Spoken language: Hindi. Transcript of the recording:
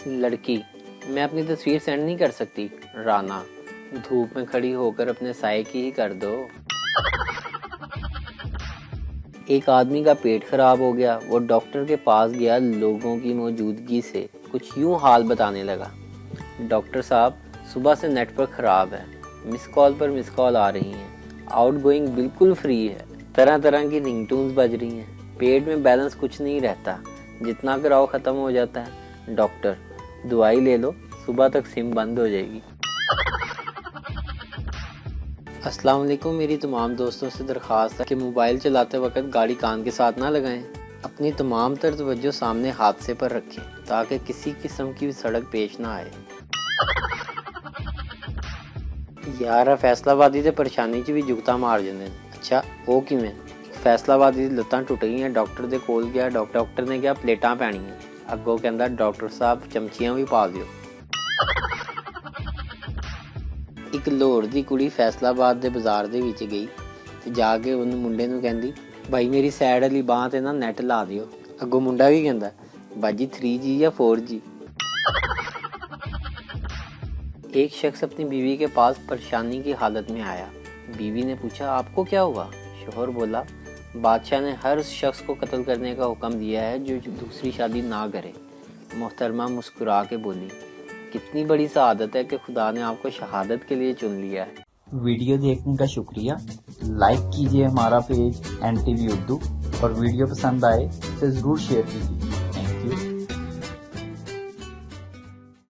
लड़की, मैं अपनी तस्वीर सेंड नहीं कर सकती। राना, धूप में खड़ी होकर अपने साए की ही कर दो। एक आदमी का पेट खराब हो गया। वो डॉक्टर के पास गया। लोगों की मौजूदगी से कुछ यूं हाल बताने लगा। डॉक्टर साहब, सुबह से नेटवर्क खराब है, मिस कॉल पर मिस कॉल आ रही हैं, आउटगोइंग बिल्कुल फ्री है, तरह तरह की रिंगटोन्स बज रही हैं, पेट में बैलेंस कुछ नहीं रहता, जितना कराओ ख़त्म हो जाता है। डॉक्टर, दवाई ले लो, सुबह तक सिम बंद हो जाएगी। अस्सलाम वालेकुम। मेरी तमाम दोस्तों से दरख्वास्त है कि मोबाइल चलाते वक्त गाड़ी कान के साथ ना लगाएं। अपनी तमाम तर तवज्जो सामने हादसे पर रखें ताकि किसी किस्म की सड़क पेश ना आए। यार फैसलाबादी ते परेशानी च भी जुगता मार जांदे ने। अच्छा वो किवें? फैसलाबादी दी लत्तां टुट गईयां। डॉक्टर दे कोल गया। डॉक्टर ने कहा प्लेटां पैणीਆਂ। अगों कहंदा डॉक्टर साहब चमचियां भी पा दिओ। ਇੱਕ ਲਾਹੌਰ ਦੀ ਕੁੜੀ ਫੈਸਲਾਬਾਦ ਦੇ ਬਾਜ਼ਾਰ ਦੇ ਵਿੱਚ ਗਈ ਤੇ ਜਾ ਕੇ ਉਹਨੂੰ ਮੁੰਡੇ ਨੂੰ ਕਹਿੰਦੀ ਭਾਈ ਮੇਰੀ ਸਾਈਡ ਵਾਲੀ ਬਾਂਹ ਤੇ ਨਾ ਨੈਟ ਲਾ ਦਿਓ। ਅੱਗੋਂ ਮੁੰਡਾ ਵੀ ਕਹਿੰਦਾ ਬਾਜੀ 3G या 4G। एक शख्स अपनी बीवी के पास परेशानी की हालत में आया। बीवी ने पूछा आपको क्या हुआ? शोहर बोला बादशाह ने हर उस शख्स को कत्ल करने का हुक्म दिया है जो दूसरी शादी ना करे। मोहतरमा मुस्कुरा के बोली कितनी बड़ी सआदत है कि खुदा ने आपको शहादत के लिए चुन लिया है। वीडियो देखने का शुक्रिया। लाइक कीजिए हमारा पेज NTV उर्दू और वीडियो पसंद आए तो ज़रूर शेयर कीजिए।